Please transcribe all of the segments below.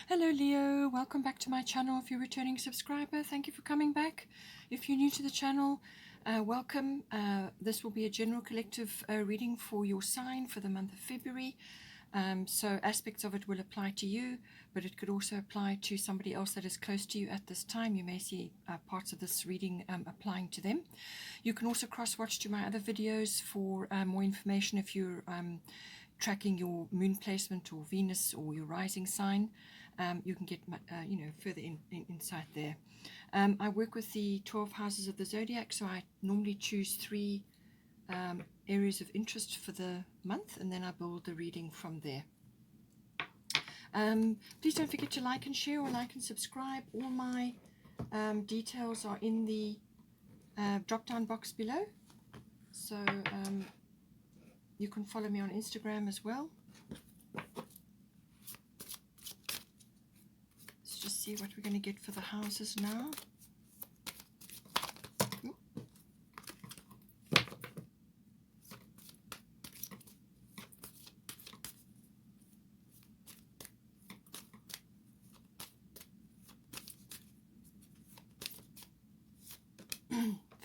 Hello Leo, welcome back to my channel. If you're a returning subscriber, thank you for coming back. If you're new to the channel, welcome. This will be a general collective reading for your sign for the month of February. So aspects of it will apply to you, but it could also apply to somebody else that is close to you at this time. You may see parts of this reading applying to them. You can also cross-watch to my other videos for more information if you're tracking your moon placement or Venus or your rising sign. You can get further insight there. I work with the 12 houses of the zodiac, so I normally choose 3 areas of interest for the month, and then I build the reading from there. Please don't forget to like and share, or like and subscribe. All my details are in the drop down box below, so you can follow me on Instagram as well. Let's just see what we're going to get for the houses now.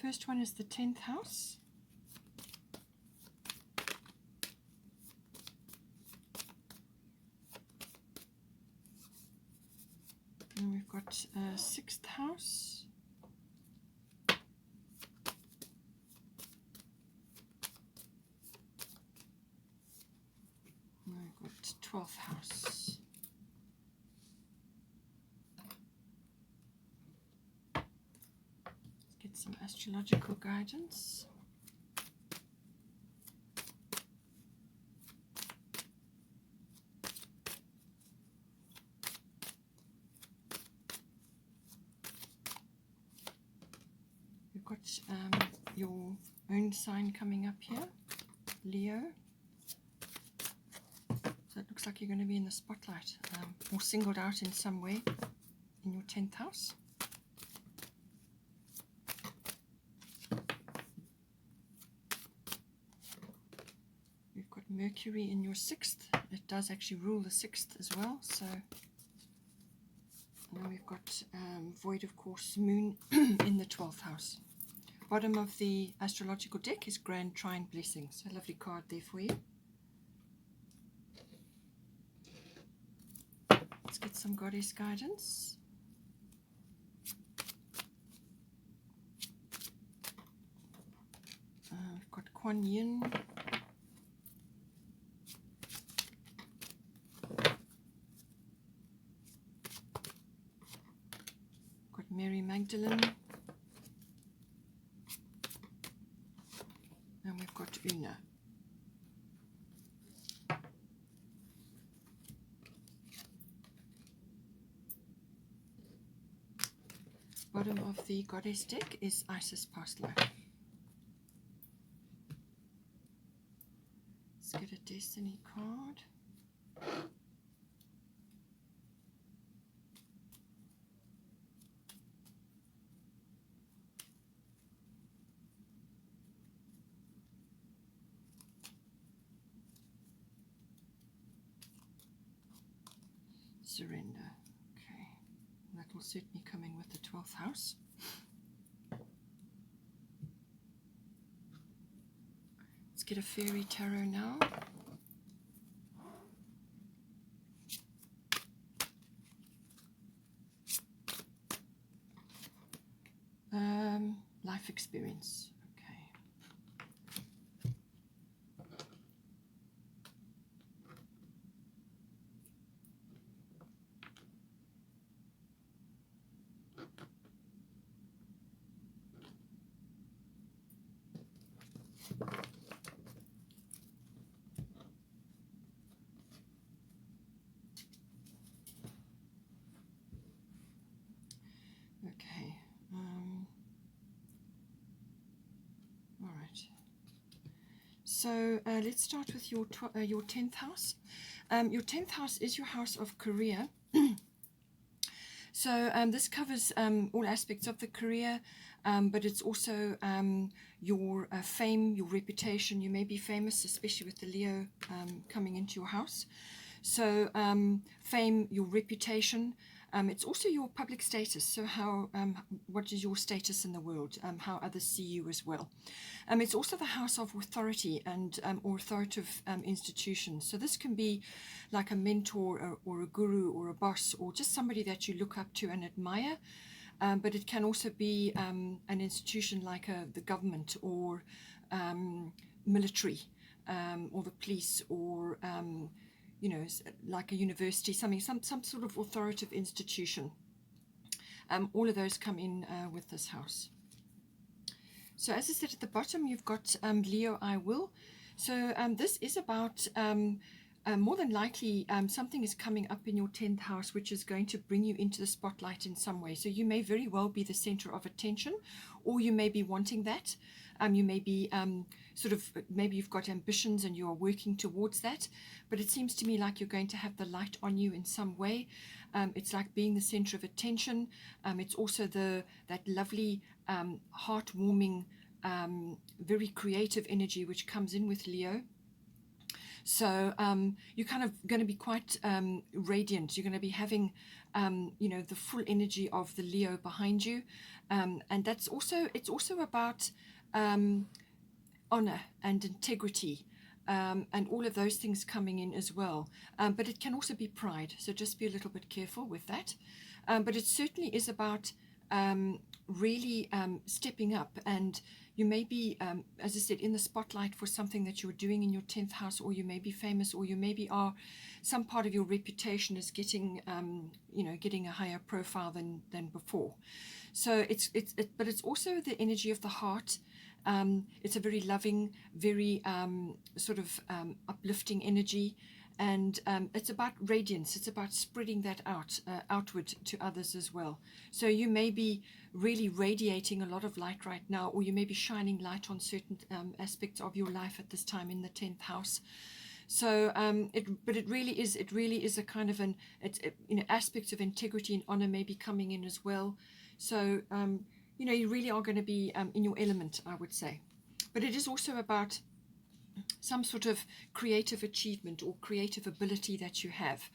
First one is the 10th house. And we've got 6th house. And we've got 12th house. Let's get some astrological guidance. We've got your own sign coming up here, Leo. So it looks like you're going to be in the spotlight or singled out in some way in your 10th house. We've got Mercury in your 6th. It does actually rule the 6th as well. So, and then we've got void, of course, Moon in the 12th house. Bottom of the astrological deck is Grand Trine Blessings. A lovely card there for you. Let's get some goddess guidance. We've got Kuan Yin. Got Mary Magdalene. And we've got Una. Bottom of the goddess deck is Isis Past Life. Let's get a destiny card. Surrender. Okay, that will certainly come in with the 12th house. Let's get a fairy tarot now. Life experience. Okay. All right. So let's start with your 10th house. Your 10th house is your house of career. So this covers all aspects of the career, but it's also your fame, your reputation. You may be famous, especially with the Leo coming into your house. So fame, your reputation. It's also your public status. So how, what is your status in the world? How others see you as well. It's also the house of authority and or authoritative institutions. So this can be like a mentor or a guru or a boss or just somebody that you look up to and admire. But it can also be an institution like the government or military or the police or you know, like a university, some sort of authoritative institution. All of those come in with this house. So as I said at the bottom, you've got Leo, I will. So this is about more than likely something is coming up in your 10th house, which is going to bring you into the spotlight in some way. So you may very well be the center of attention, or you may be wanting that. You may be sort of, maybe you've got ambitions and you are working towards that, but it seems to me like you're going to have the light on you in some way. It's like being the center of attention. It's also that lovely, heartwarming, very creative energy which comes in with Leo. So you're kind of going to be quite radiant. You're going to be having, you know, the full energy of the Leo behind you, and it's also about honor and integrity. And all of those things coming in as well. But it can also be pride, so just be a little bit careful with that. But it certainly is about really stepping up, and you may be, as I said, in the spotlight for something that you're doing in your 10th house, or you may be famous, or you maybe are, some part of your reputation is getting, you know, getting a higher profile than before. So but it's also the energy of the heart. It's a very loving, very sort of uplifting energy, and it's about radiance. It's about spreading that outward to others as well. So you may be really radiating a lot of light right now, or you may be shining light on certain aspects of your life at this time in the 10th house. So it really is a kind of you know, aspects of integrity and honor may be coming in as well. So you know, you really are going to be in your element, I would say. But it is also about some sort of creative achievement or creative ability that you have.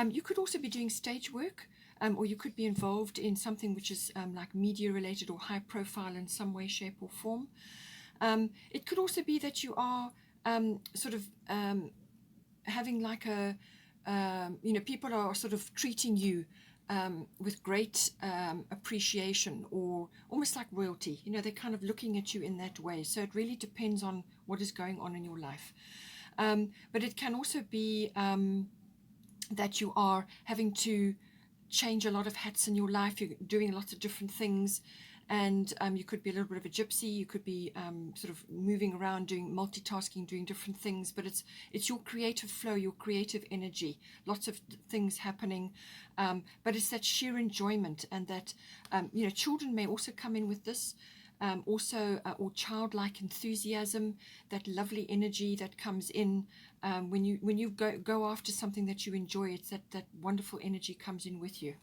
You could also be doing stage work, or you could be involved in something which is like media related or high profile in some way, shape or form. It could also be that you are sort of having like you know, people are sort of treating you with great appreciation, or almost like royalty. You know, they're kind of looking at you in that way. So it really depends on what is going on in your life. But it can also be that you are having to change a lot of hats in your life. You're doing lots of different things, and you could be a little bit of a gypsy. You could be sort of moving around, doing multitasking, doing different things. But it's your creative flow, your creative energy, lots of things happening. But it's that sheer enjoyment, and that you know, children may also come in with this. Also, or childlike enthusiasm, that lovely energy that comes in when you go after something that you enjoy. It's that wonderful energy comes in with you.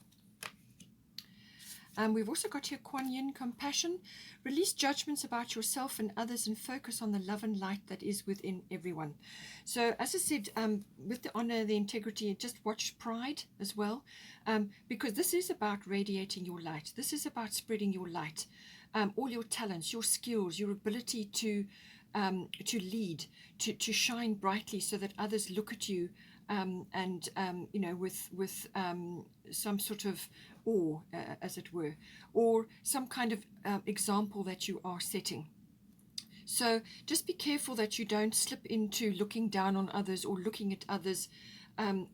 We've also got here Kuan Yin, compassion. Release judgments about yourself and others and focus on the love and light that is within everyone. So as I said, with the honor, the integrity, just watch pride as well, because this is about radiating your light. This is about spreading your light, all your talents, your skills, your ability to lead, to shine brightly so that others look at you and you know, with some sort of awe, as it were, or some kind of example that you are setting. So just be careful that you don't slip into looking down on others or looking at others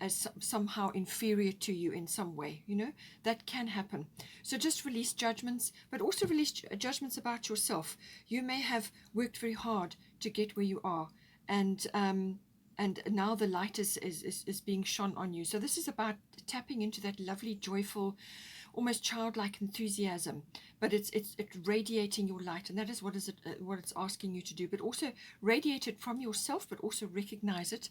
as somehow inferior to you in some way. You know, that can happen. So just release judgments, but also release judgments about yourself. You may have worked very hard to get where you are, and now the light is being shone on you. So this is about tapping into that lovely, joyful, almost childlike enthusiasm, but it's radiating your light, and that is what it's asking you to do. But also radiate it from yourself, but also recognize it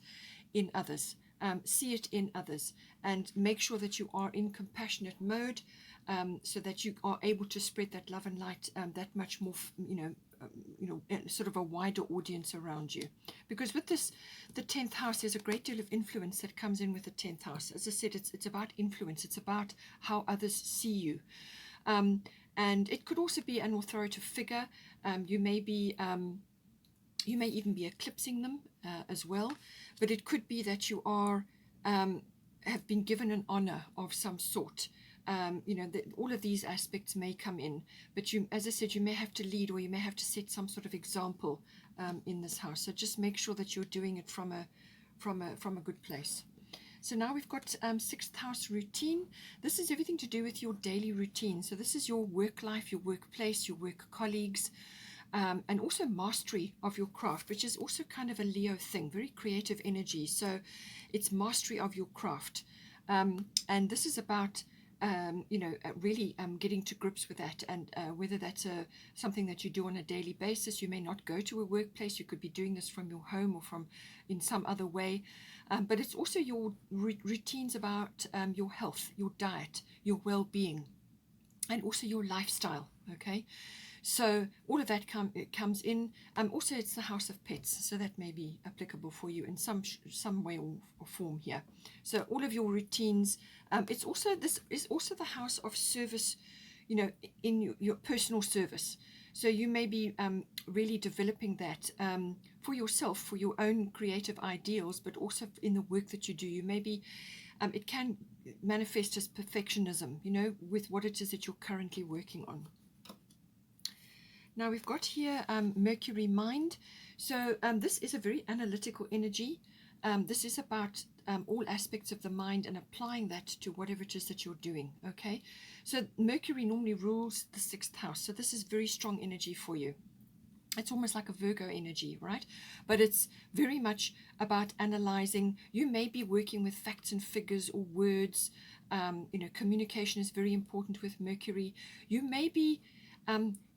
in others. See it in others, and make sure that you are in compassionate mode, so that you are able to spread that love and light that much more, you know, sort of a wider audience around you. Because with this, the 10th house, there's a great deal of influence that comes in with the 10th house. As I said, it's about influence. It's about how others see you. And it could also be an authoritative figure. You may even be eclipsing them as well. But it could be that you are have been given an honor of some sort. All of these aspects may come in, but you, as I said, you may have to lead, or you may have to set some sort of example in this house. So just make sure that you're doing it from a good place. So now we've got 6th house routine. This is everything to do with your daily routine. So this is your work life, your workplace, your work colleagues, and also mastery of your craft, which is also kind of a Leo thing, very creative energy. So it's mastery of your craft. And this is about really getting to grips with that, and whether that's something that you do on a daily basis. You may not go to a workplace. You could be doing this from your home or from in some other way. But it's also your routines about your health, your diet, your well-being, and also your lifestyle. Okay, so all of that comes in. Also, it's the house of pets, so that may be applicable for you in some way or form here. So all of your routines. This is also the house of service, in your personal service. So you may be really developing that for yourself, for your own creative ideals, but also in the work that you do. You may be, it can manifest as perfectionism, with what it is that you're currently working on. Now we've got here Mercury mind. So this is a very analytical energy. This is about all aspects of the mind and applying that to whatever it is that you're doing. Okay, so Mercury normally rules the 6th house. So this is very strong energy for you. It's almost like a Virgo energy, right? But it's very much about analyzing. You may be working with facts and figures or words. Communication is very important with Mercury. You may be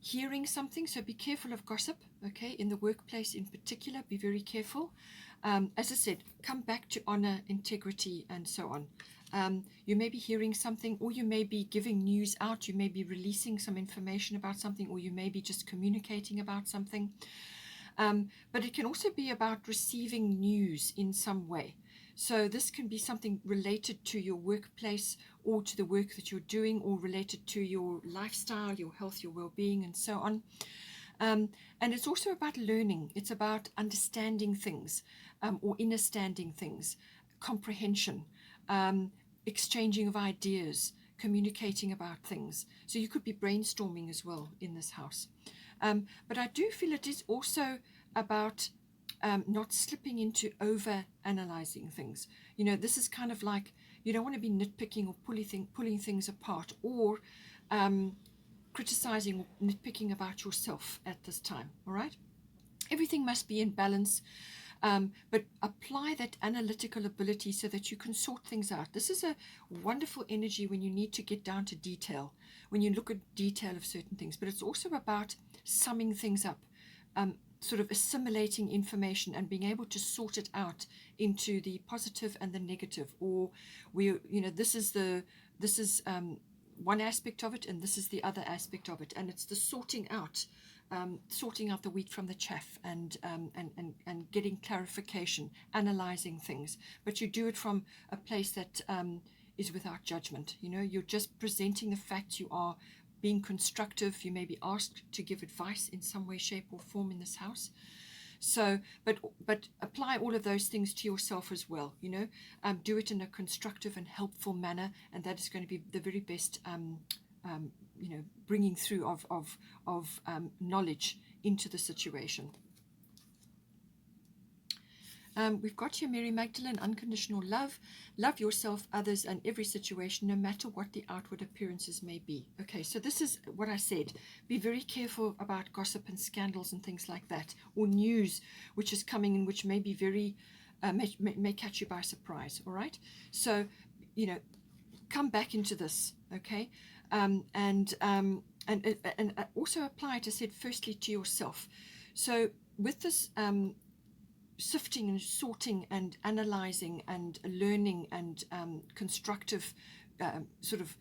hearing something, so be careful of gossip. Okay, in the workplace in particular, be very careful. As I said, come back to honor, integrity, and so on. You may be hearing something, or you may be giving news out. You may be releasing some information about something, or you may be just communicating about something. But it can also be about receiving news in some way. So this can be something related to your workplace, or to the work that you're doing, or related to your lifestyle, your health, your well-being, and so on. And it's also about learning. It's about understanding things, or understanding things, comprehension, exchanging of ideas, communicating about things. So you could be brainstorming as well in this house. But I do feel it is also about not slipping into over-analyzing things. This is kind of like, you don't want to be nitpicking or pulling things apart, or criticizing or nitpicking about yourself at this time. All right, everything must be in balance, but apply that analytical ability so that you can sort things out. This is a wonderful energy when you need to get down to detail, when you look at detail of certain things. But it's also about summing things up, sort of assimilating information and being able to sort it out into the positive and the negative, or this is one aspect of it, and this is the other aspect of it, and it's the sorting out the wheat from the chaff, and getting clarification, analyzing things. But you do it from a place that is without judgment. You're just presenting the facts. You are being constructive. You may be asked to give advice in some way, shape, or form in this house. So, but apply all of those things to yourself as well. Do it in a constructive and helpful manner, and that is going to be the very best, bringing through of knowledge into the situation. We've got here Mary Magdalene, unconditional love. Love yourself, others, and every situation, no matter what the outward appearances may be. Okay, so this is what I said. Be very careful about gossip and scandals and things like that, or news which is coming in, which may be very, may catch you by surprise. All right, so come back into this. Okay, and also apply it, I said, firstly to yourself. So with this sifting and sorting and analyzing and learning and constructive sort of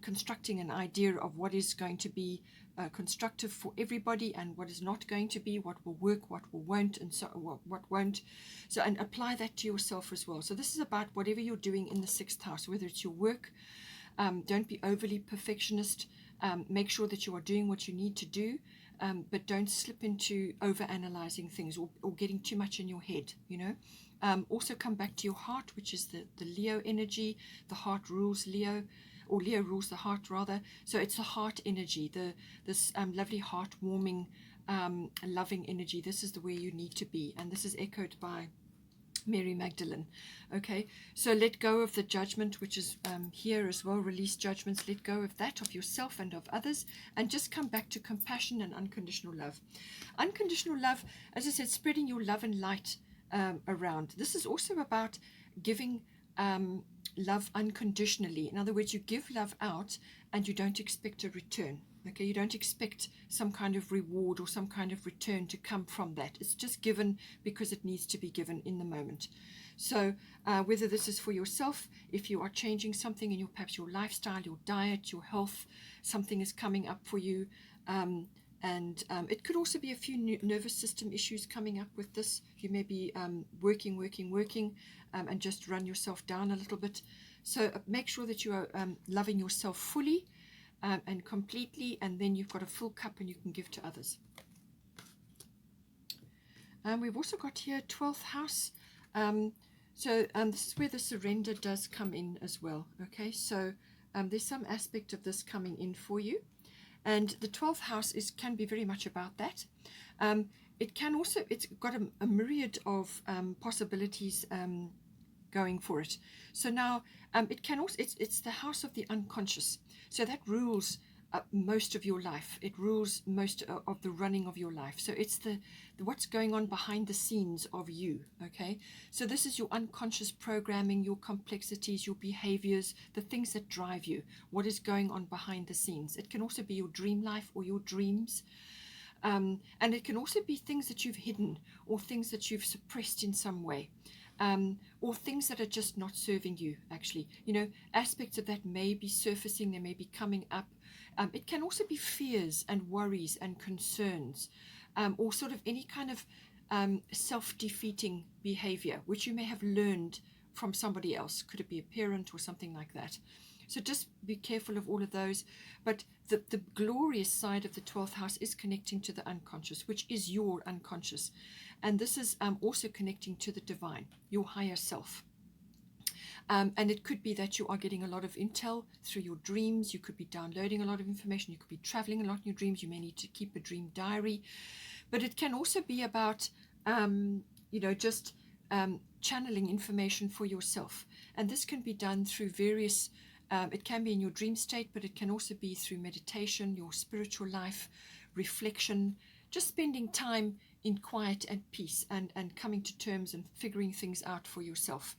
constructing an idea of what is going to be constructive for everybody and what is not going to be, what will work, what won't, and so what won't. So, and apply that to yourself as well. So this is about whatever you're doing in the 6th house, whether it's your work. Don't be overly perfectionist. Make sure that you are doing what you need to do, but don't slip into over-analyzing things or getting too much in your head, you know. Also come back to your heart, which is the Leo energy. The heart rules Leo, or Leo rules the heart rather. So it's the heart energy, this lovely heart-warming, loving energy. This is the way you need to be, and this is echoed by Mary Magdalene. Okay, so let go of the judgment, which is here as well. Release judgments, let go of that, of yourself and of others, and just come back to compassion and unconditional love. Unconditional love, as I said, spreading your love and light around. This is also about giving love unconditionally. In other words, you give love out and you don't expect a return. Okay, you don't expect some kind of reward or some kind of return to come from that. It's just given because it needs to be given in the moment. So whether this is for yourself, if you are changing something in perhaps your lifestyle, your diet, your health, something is coming up for you. And it could also be a few nervous system issues coming up with this. You may be working, and just run yourself down a little bit. So make sure that you are loving yourself fully and completely, and then you've got a full cup and you can give to others. We've also got here 12th house. So this is where the surrender does come in as well. Okay, so there's some aspect of this coming in for you. And the 12th house can be very much about that. It can also, it's got a myriad of possibilities going for it. So now it can also, it's the house of the unconscious. So that rules most of your life. It rules most of the running of your life. So it's the what's going on behind the scenes of you. Okay, so this is your unconscious programming, your complexities, your behaviors, the things that drive you, what is going on behind the scenes. It can also be your dream life or your dreams, and it can also be things that you've hidden or things that you've suppressed in some way. Or things that are just not serving you, actually. You know, aspects of that may be surfacing, they may be coming up. It can also be fears and worries and concerns, or sort of any kind of self-defeating behavior, which you may have learned from somebody else. Could it be a parent or something like that? So just be careful of all of those. But the glorious side of the 12th house is connecting to the unconscious, which is your unconscious. And this is also connecting to the divine, your higher self. And it could be that you are getting a lot of intel through your dreams. You could be downloading a lot of information. You could be traveling a lot in your dreams. You may need to keep a dream diary. But it can also be about, you know, just channeling information for yourself. And this can be done through various, it can be in your dream state, but it can also be through meditation, your spiritual life, reflection, just spending time in quiet and peace and coming to terms and figuring things out for yourself.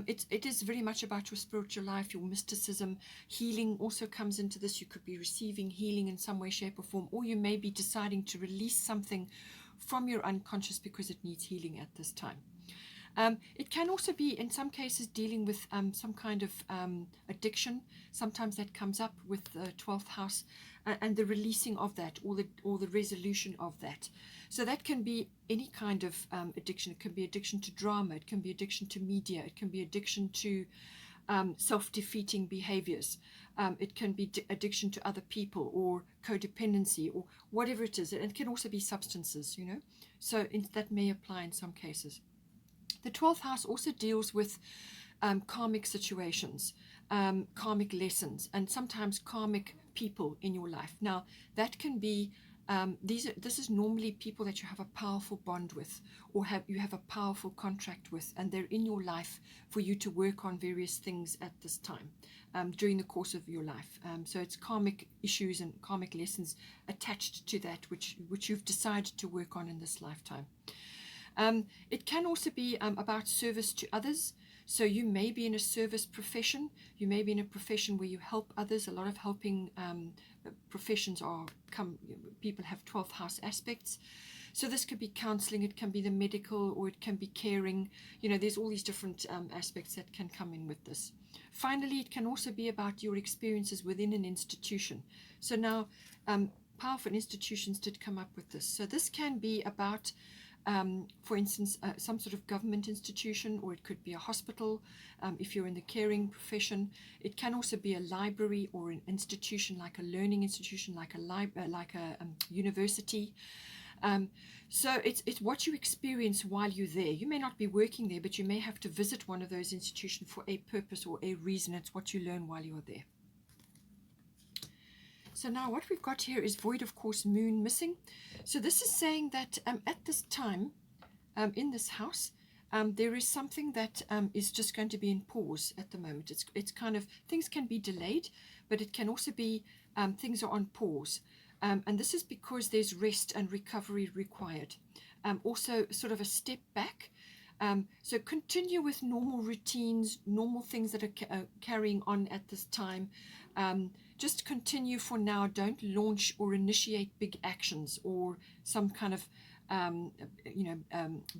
It is very much about your spiritual life, your mysticism. Healing also comes into this. You could be receiving healing in some way, shape or form, or you may be deciding to release something from your unconscious because it needs healing at this time. It can also be, in some cases, dealing with some kind of addiction. Sometimes that comes up with the 12th house and the releasing of that, or the resolution of that. So that can be any kind of addiction. It can be addiction to drama. It can be addiction to media. It can be addiction to self-defeating behaviors. It can be addiction to other people or codependency or whatever it is. And it can also be substances, you know. So that may apply in some cases. The 12th house also deals with karmic situations, karmic lessons, and sometimes karmic people in your life. Now, that can be, this is normally people that you have a powerful bond with, or you have a powerful contract with, and they're in your life for you to work on various things at this time, during the course of your life. So it's karmic issues and karmic lessons attached to that, which you've decided to work on in this lifetime. It can also be about service to others. So you may be in a service profession. You may be in a profession where you help others. A lot of helping professions people have 12th house aspects. So this could be counseling, it can be the medical, or it can be caring. You know, there's all these different aspects that can come in with this. Finally, it can also be about your experiences within an institution. So now, powerful institutions did come up with this. So this can be about, for instance, some sort of government institution, or it could be a hospital if you're in the caring profession. It can also be a library or an institution, like a learning institution, like a university. So it's what you experience while you're there. You may not be working there, but you may have to visit one of those institutions for a purpose or a reason. It's what you learn while you're there. So now what we've got here is void of course moon missing. So this is saying that at this time in this house, there is something that is just going to be in pause at the moment. It's kind of, things can be delayed, but it can also be things are on pause. And this is because there's rest and recovery required. Also sort of a step back. So continue with normal routines, normal things that are carrying on at this time. Just continue for now. Don't launch or initiate big actions or some kind of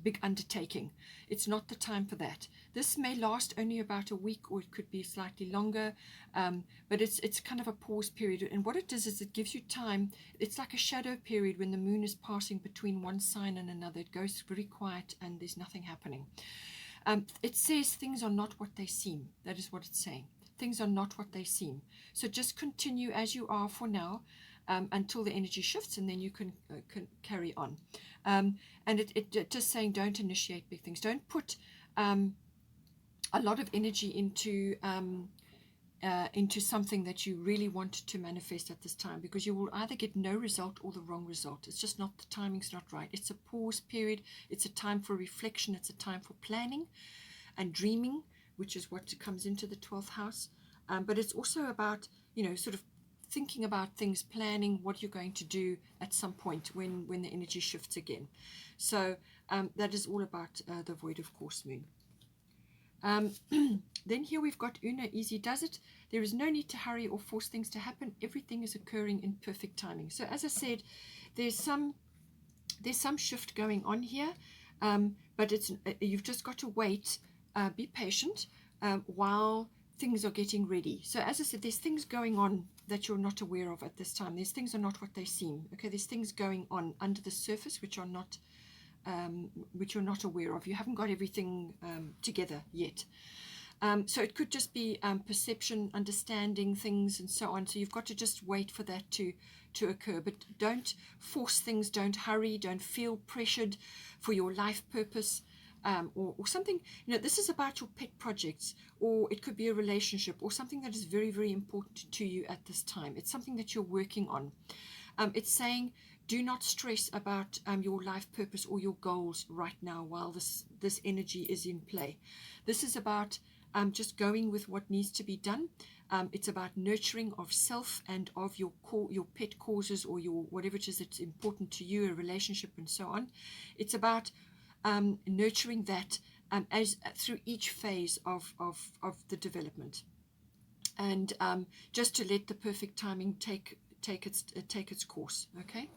big undertaking. It's not the time for that. This may last only about a week, or it could be slightly longer, but it's kind of a pause period. And what it does is it gives you time. It's like a shadow period when the moon is passing between one sign and another. It goes very quiet and there's nothing happening. It says things are not what they seem. That is what it's saying. Things are not what they seem. So just continue as you are for now, until the energy shifts, and then you can carry on. And it just saying, don't initiate big things. Don't put a lot of energy into something that you really want to manifest at this time, because you will either get no result or the wrong result. It's just not, the timing's not right. It's a pause period. It's a time for reflection. It's a time for planning and dreaming, which is what comes into the 12th house. But it's also about, sort of thinking about things, planning what you're going to do at some point when the energy shifts again. So that is all about the void of course moon. Then here we've got Una, easy does it. There is no need to hurry or force things to happen. Everything is occurring in perfect timing. So as I said, there's some shift going on here, but you've just got to wait, be patient while things are getting ready. So as I said, there's things going on that you're not aware of at this time. These things are not what they seem. Okay, there's things going on under the surface which you're not aware of. You haven't got everything together yet. So it could just be perception, understanding things, and so on. So you've got to just wait for that to occur. But don't force things. Don't hurry. Don't feel pressured for your life purpose. Or something, this is about your pet projects, or it could be a relationship, or something that is very, very important to you at this time. It's something that you're working on. It's saying, do not stress about your life purpose or your goals right now while this energy is in play. This is about just going with what needs to be done. It's about nurturing of self and of your pet causes, or your whatever it is that's important to you, a relationship and so on. It's about nurturing that as through each phase of the development, and just to let the perfect timing take its course. Okay.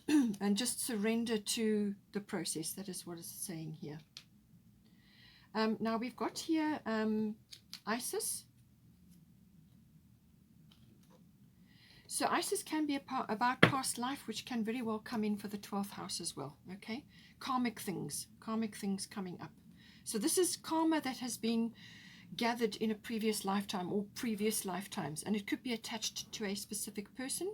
And just surrender to the process. That is what it's saying here. Now we've got here Isis. So Isis can be about past life, which can very well come in for the 12th house as well. Okay, karmic things coming up. So this is karma that has been gathered in a previous lifetime or previous lifetimes, and it could be attached to a specific person.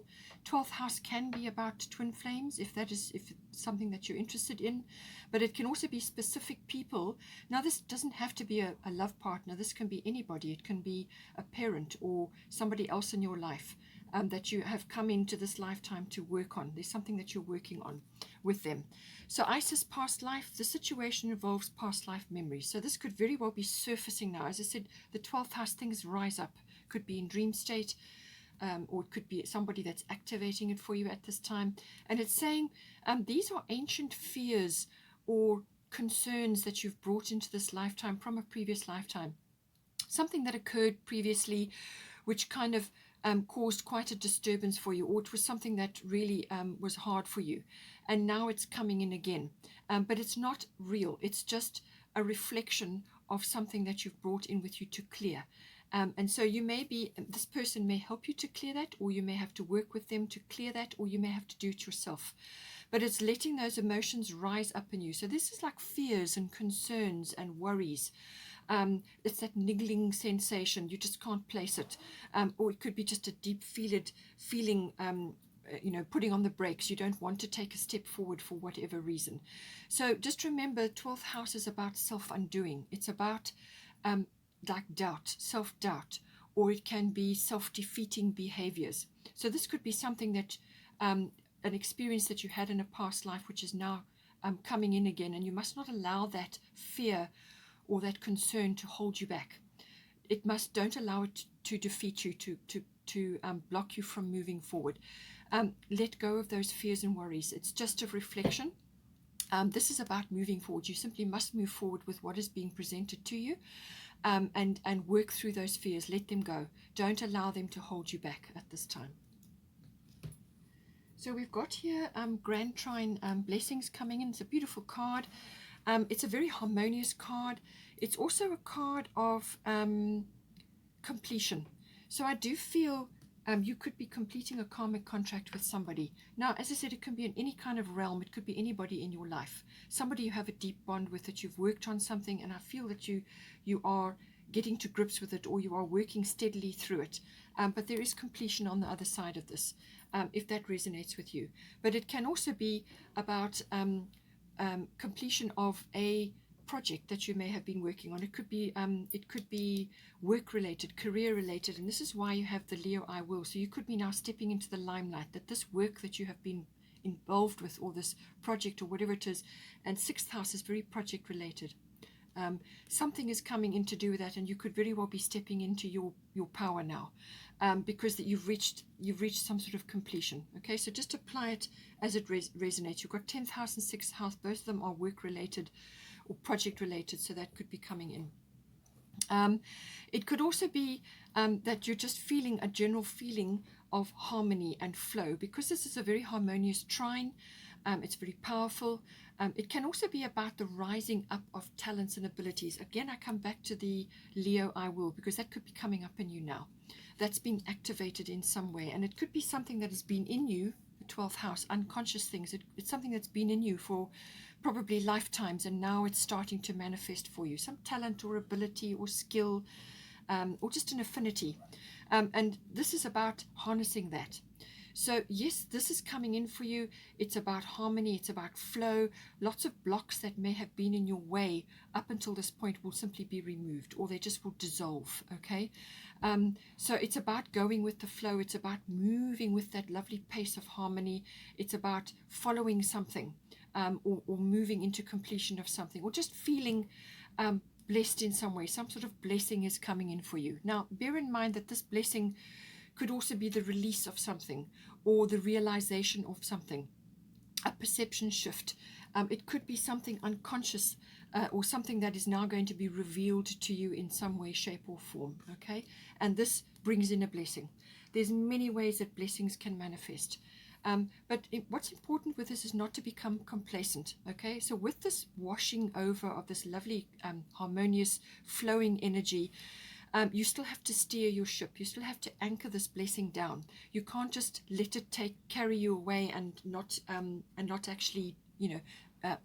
12th house can be about twin flames, if it's something that you're interested in, but it can also be specific people. Now this doesn't have to be a love partner. This can be anybody. It can be a parent or somebody else in your life that you have come into this lifetime to work on. There's something that you're working on with them. So Isis, past life, the situation involves past life memories. So this could very well be surfacing now. As I said, the 12th house, things rise up. Could be in dream state, or it could be somebody that's activating it for you at this time. And it's saying these are ancient fears or concerns that you've brought into this lifetime from a previous lifetime. Something that occurred previously which kind of caused quite a disturbance for you, or it was something that really was hard for you, and now it's coming in again, but it's not real. It's just a reflection of something that you've brought in with you to clear. And so you may be, this person may help you to clear that, or you may have to work with them to clear that, or you may have to do it yourself. But it's letting those emotions rise up in you. So this is like fears and concerns and worries. It's that niggling sensation. You just can't place it. Or it could be just a deep feeling, putting on the brakes. You don't want to take a step forward for whatever reason. So just remember, 12th house is about self-undoing. It's about like doubt, self-doubt, or it can be self-defeating behaviors. So this could be something that, an experience that you had in a past life, which is now coming in again, and you must not allow that fear or that concern to hold you back. Don't allow it to defeat you, to block you from moving forward. Let go of those fears and worries. It's just a reflection. This is about moving forward. You simply must move forward with what is being presented to you, and work through those fears. Let them go. Don't allow them to hold you back at this time. So we've got here Grand Trine blessings coming in. It's a beautiful card. It's a very harmonious card. It's also a card of completion. So I do feel you could be completing a karmic contract with somebody. Now, as I said, it can be in any kind of realm. It could be anybody in your life. Somebody you have a deep bond with, that you've worked on something, and I feel that you are getting to grips with it, or you are working steadily through it. But there is completion on the other side of this, if that resonates with you. But it can also be about completion of a project that you may have been working on. It could be work related, career related, and this is why you have the Leo I will. So you could be now stepping into the limelight, that this work that you have been involved with, or this project or whatever it is, and 6th house is very project related. Something is coming in to do with that, and you could very well be stepping into your power now, because that you've reached some sort of completion. Okay, so just apply it as it resonates. You've got 10th house and 6th house. Both of them are work related or project related, so that could be coming in. It could also be that you're just feeling a general feeling of harmony and flow, because this is a very harmonious trine. It's very powerful. It can also be about the rising up of talents and abilities. Again, I come back to the Leo I will, because that could be coming up in you now. That's being activated in some way, and it could be something that has been in you, the 12th house, unconscious things. It's something that's been in you for probably lifetimes, and now it's starting to manifest for you. Some talent or ability or skill, or just an affinity. And this is about harnessing that. So yes, this is coming in for you. It's about harmony. It's about flow. Lots of blocks that may have been in your way up until this point will simply be removed, or they just will dissolve. Okay. So it's about going with the flow. It's about moving with that lovely pace of harmony. It's about following something, or moving into completion of something, or just feeling blessed in some way. Some sort of blessing is coming in for you. Now, bear in mind that this blessing could also be the release of something, or the realization of something, a perception shift. It could be something unconscious, or something that is now going to be revealed to you in some way, shape, or form. Okay, and this brings in a blessing. There's many ways that blessings can manifest. But what's important with this is not to become complacent. Okay, so with this washing over of this lovely, harmonious, flowing energy, you still have to steer your ship. You still have to anchor this blessing down. You can't just let it carry you away and not actually,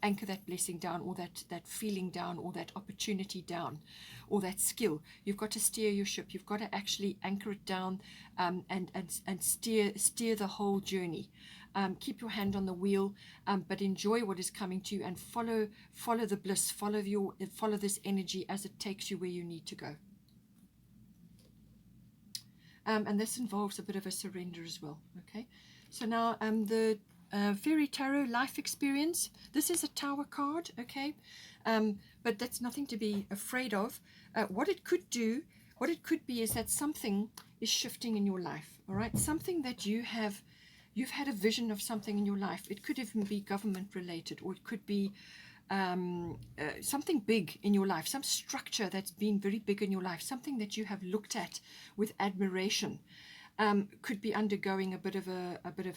anchor that blessing down, or that feeling down, or that opportunity down, or that skill. You've got to steer your ship. You've got to actually anchor it down, and steer the whole journey. Keep your hand on the wheel, but enjoy what is coming to you, and follow the bliss. Follow this energy as it takes you where you need to go. And this involves a bit of a surrender as well. Okay, so now the Fairy Tarot life experience. This is a Tower card. Okay, but that's nothing to be afraid of. What it could be is that something is shifting in your life. All right, something that you've had a vision of something in your life. It could even be government related, or it could be something big in your life, some structure that's been very big in your life, something that you have looked at with admiration, could be undergoing a bit of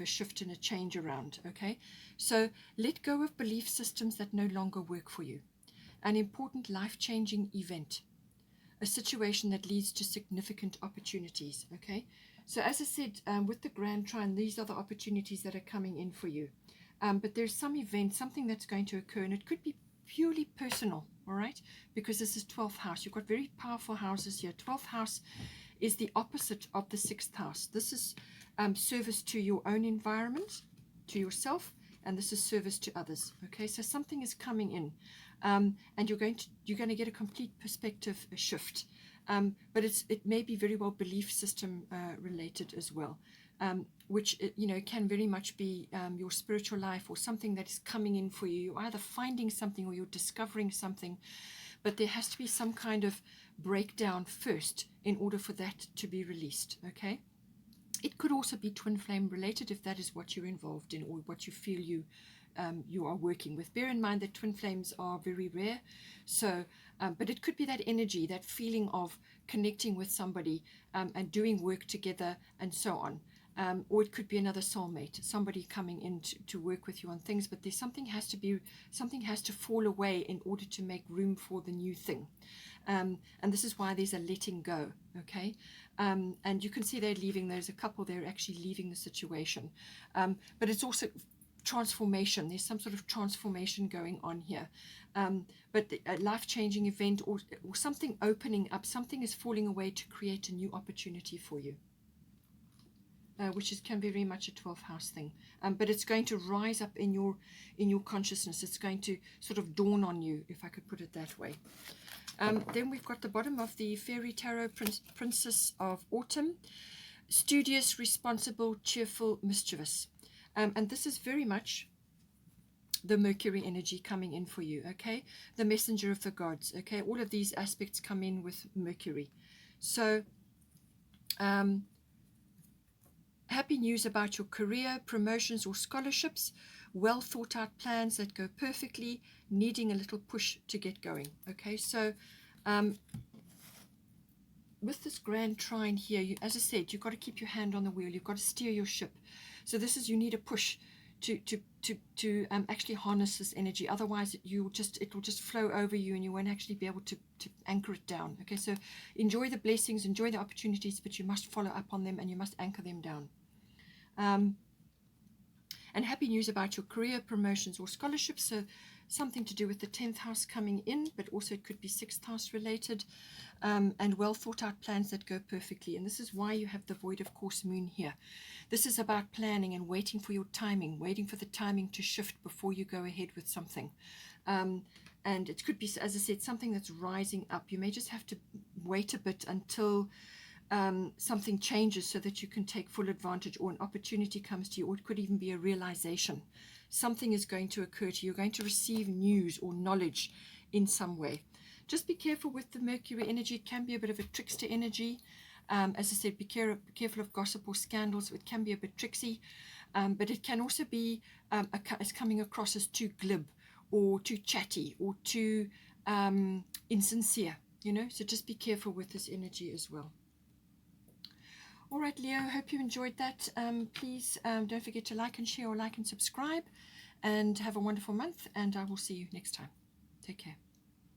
a shift and a change around. Okay, so let go of belief systems that no longer work for you. an important life-changing event, a situation that leads to significant opportunities. Okay, so as I said, with the Grand Trine, these are the opportunities that are coming in for you. But there's some event, something that's going to occur, and it could be purely personal, all right, because this is 12th house. You've got very powerful houses here. 12th house is the opposite of the 6th house. This is service to your own environment, to yourself, and this is service to others. Okay, so something is coming in, and you're going to get a complete perspective shift. But it may be very well belief system related as well, which can very much be your spiritual life or something that is coming in for you. You're either finding something or you're discovering something, but there has to be some kind of breakdown first in order for that to be released. Okay, it could also be twin flame related if that is what you're involved in or what you feel you are working with. Bear in mind that twin flames are very rare, so but it could be that energy, that feeling of connecting with somebody and doing work together and so on. Or it could be another soulmate, somebody coming in to work with you on things, but there's something has to fall away in order to make room for the new thing. And this is why there's a letting go. Okay, and you can see they're leaving. There's a couple, they're actually leaving the situation, but it's also transformation. There's some sort of transformation going on here, but a life-changing event or something opening up, something is falling away to create a new opportunity for you, which can be very much a 12th house thing, but it's going to rise up in your consciousness. It's going to sort of dawn on you, if I could put it that way. Then we've got the bottom of the Fairy Tarot, Princess of Autumn, studious, responsible, cheerful, mischievous. And this is very much the Mercury energy coming in for you, okay? The messenger of the gods, okay? All of these aspects come in with Mercury. So, happy news about your career, promotions or scholarships, well thought out plans that go perfectly, needing a little push to get going, okay? So, with this Grand Trine here, as I said, you've got to keep your hand on the wheel. You've got to steer your ship. So this is, you need a push to actually harness this energy. Otherwise, it will just flow over you, and you won't actually be able to anchor it down. Okay, so enjoy the blessings, enjoy the opportunities, but you must follow up on them and you must anchor them down. And happy news about your career, promotions or scholarships. So something to do with the 10th house coming in, but also it could be 6th house related, and well thought out plans that go perfectly. And this is why you have the void of course moon here. This is about planning and waiting for your timing, waiting for the timing to shift before you go ahead with something. And it could be, as I said, something that's rising up. You may just have to wait a bit until something changes so that you can take full advantage, or an opportunity comes to you, or it could even be a realization. Something is going to occur to you. You're going to receive news or knowledge in some way. Just be careful with the Mercury energy. It can be a bit of a trickster energy. As I said, be careful of gossip or scandals. It can be a bit tricksy, but it can also be as coming across as too glib or too chatty or too insincere, so just be careful with this energy as well. All right, Leo, hope you enjoyed that. Please don't forget to like and share, or like and subscribe, and have a wonderful month, and I will see you next time. Take care.